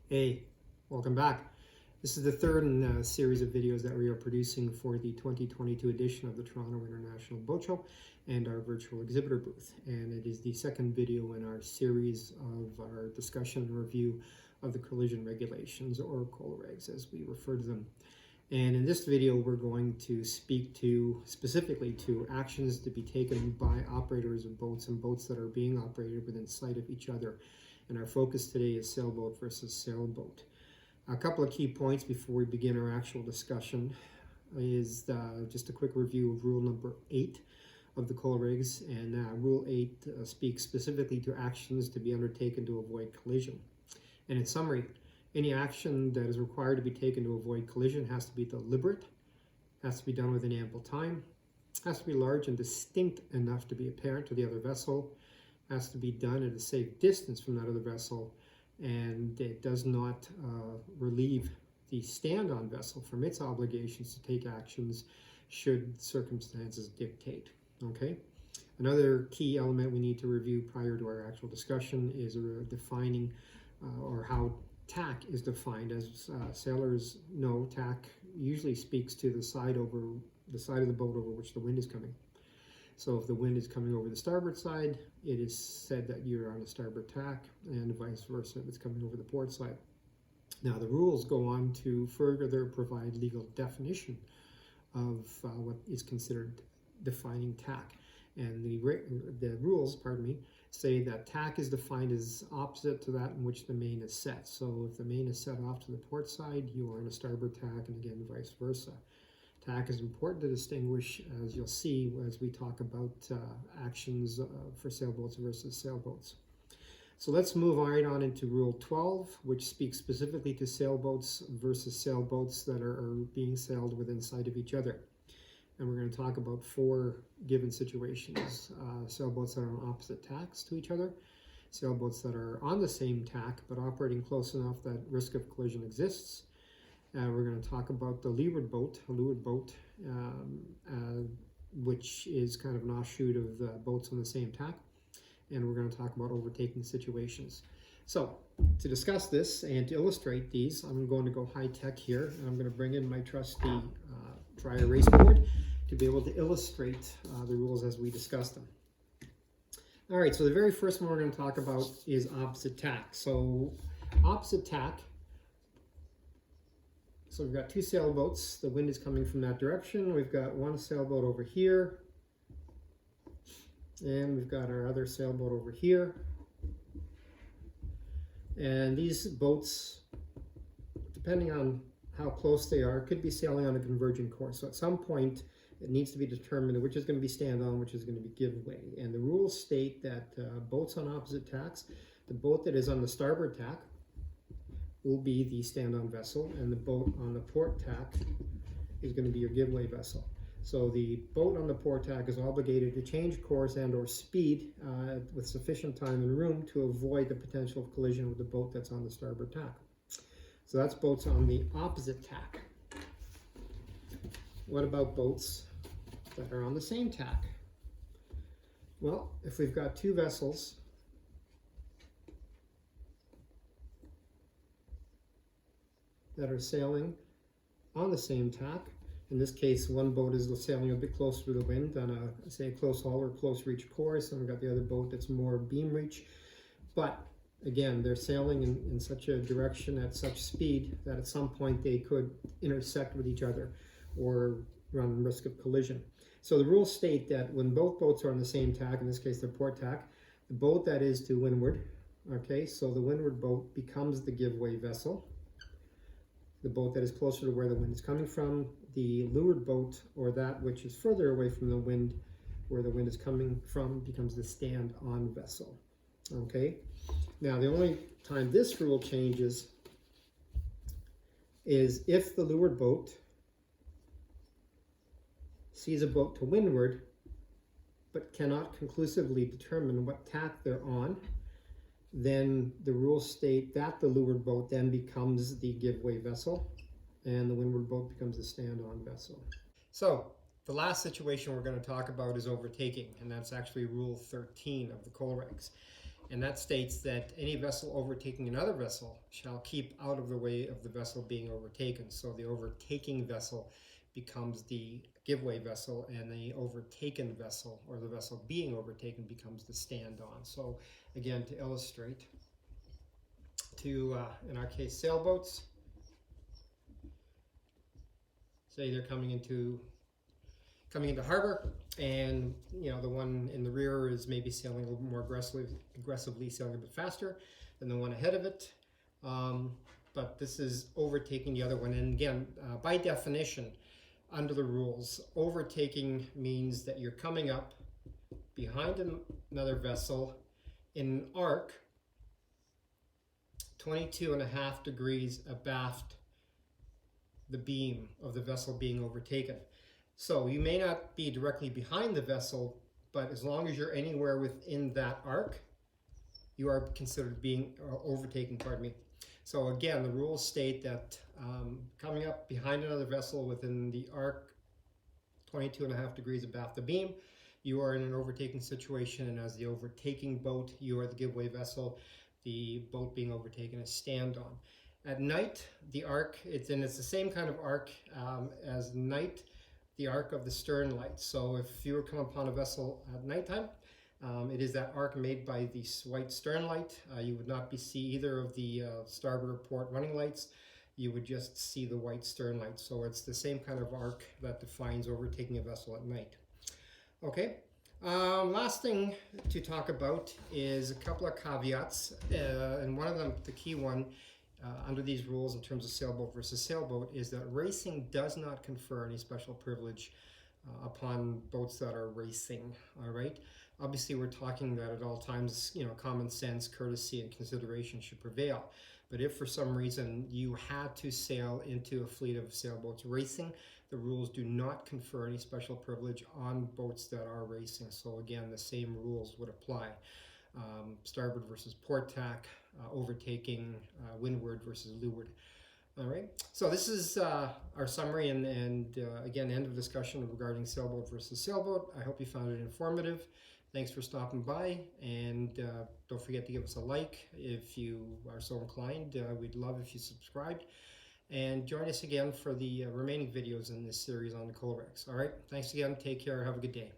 Hey, welcome back. This is the third in a series of videos that we are producing for the 2022 edition of the Toronto International Boat Show and our virtual exhibitor booth. And it is the second video in our series of our discussion and review of the collision regulations, or ColRegs as we refer to them. And in this video, we're going to speak specifically to actions to be taken by operators of boats and boats that are being operated within sight of each other. And our focus today is sailboat versus sailboat. A couple of key points before we begin our actual discussion is just a quick review of rule number 8 of the ColRegs. And rule 8 speaks specifically to actions to be undertaken to avoid collision. And in summary, any action that is required to be taken to avoid collision has to be deliberate, has to be done within ample time, has to be large and distinct enough to be apparent to the other vessel, has to be done at a safe distance from that other vessel, and it does not relieve the stand-on vessel from its obligations to take actions should circumstances dictate. Okay. Another key element we need to review prior to our actual discussion is defining or how tack is defined. As sailors know, tack usually speaks to the side of the boat over which the wind is coming. So if the wind is coming over the starboard side, it is said that you're on the starboard tack, and vice versa if it's coming over the port side. Now the rules go on to further provide legal definition of what is considered defining tack. And the rules, say that tack is defined as opposite to that in which the main is set. So if the main is set off to the port side, you are on a starboard tack, and again, vice versa. Tack is important to distinguish, as you'll see as we talk about actions for sailboats versus sailboats. So let's move right on into Rule 12, which speaks specifically to sailboats versus sailboats that are being sailed within sight of each other. And we're going to talk about 4 given situations. Sailboats that are on opposite tacks to each other, sailboats that are on the same tack but operating close enough that risk of collision exists. We're going to talk about the leeward boat, which is kind of an offshoot of the boats on the same tack. And we're going to talk about overtaking situations. So to discuss this and to illustrate these, I'm going to go high tech here. And I'm going to bring in my trusty dry erase board to be able to illustrate the rules as we discuss them. All right, so the very first one we're going to talk about is opposite tack. So opposite tack. So we've got 2 sailboats. The wind is coming from that direction. We've got one sailboat over here. And we've got our other sailboat over here. And these boats, depending on how close they are, could be sailing on a converging course. So at some point, it needs to be determined which is going to be stand-on, which is going to be give-way. And the rules state that boats on opposite tacks, the boat that is on the starboard tack will be the stand-on vessel, and the boat on the port tack is going to be your give-way vessel. So the boat on the port tack is obligated to change course and or speed with sufficient time and room to avoid the potential of collision with the boat that's on the starboard tack. So that's boats on the opposite tack. What about boats that are on the same tack? Well, if we've got 2 vessels that are sailing on the same tack. In this case, one boat is sailing a bit closer to the wind on a, say, a close haul or close reach course, and we've got the other boat that's more beam reach. But again, they're sailing in such a direction at such speed that at some point they could intersect with each other or run risk of collision. So the rules state that when both boats are on the same tack, in this case the port tack, the boat that is to windward, okay, so the windward boat becomes the give-way vessel. The boat that is closer to where the wind is coming from, the leeward boat, or that which is further away from the wind, where the wind is coming from, becomes the stand-on vessel. Okay? Now, the only time this rule changes is if the leeward boat sees a boat to windward, but cannot conclusively determine what tack they're on, then the rules state that the leeward boat then becomes the give-way vessel, and the windward boat becomes the stand-on vessel. So the last situation we're going to talk about is overtaking, and that's actually Rule 13 of the ColRegs. and that states that any vessel overtaking another vessel shall keep out of the way of the vessel being overtaken. So the overtaking vessel becomes the giveaway vessel, and the overtaken vessel, or the vessel being overtaken, becomes the stand-on. So again, to illustrate, in our case, sailboats, say they're coming into harbor, and the one in the rear is maybe sailing a little more aggressively, sailing a bit faster than the one ahead of it. But this is overtaking the other one. And again, by definition, under the rules, overtaking means that you're coming up behind another vessel in an arc 22.5 degrees abaft the beam of the vessel being overtaken. So you may not be directly behind the vessel, but as long as you're anywhere within that arc, you are considered being overtaken, pardon me. So again, the rules state that coming up behind another vessel within the arc 22.5 degrees abaft the beam, you are in an overtaking situation, and as the overtaking boat, you are the giveaway vessel. The boat being overtaken is stand-on. At night, the arc, it's the same kind of arc as night, the arc of the stern light. So if you were coming upon a vessel at nighttime, it is that arc made by the white stern light. You would not see either of the starboard or port running lights. You would just see the white stern light. So it's the same kind of arc that defines overtaking a vessel at night. Okay, last thing to talk about is a couple of caveats, and one of them, the key one, under these rules in terms of sailboat versus sailboat, is that racing does not confer any special privilege upon boats that are racing. All right, obviously we're talking that at all times, common sense, courtesy, and consideration should prevail. But if for some reason you had to sail into a fleet of sailboats racing, the rules do not confer any special privilege on boats that are racing. So again, the same rules would apply. Starboard versus port tack, overtaking, windward versus leeward. All right, so this is our summary and again, end of discussion regarding sailboat versus sailboat. I hope you found it informative. Thanks for stopping by, and don't forget to give us a like if you are so inclined. We'd love if you subscribed, and join us again for the remaining videos in this series on the ColRegs. All right, thanks again. Take care. Have a good day.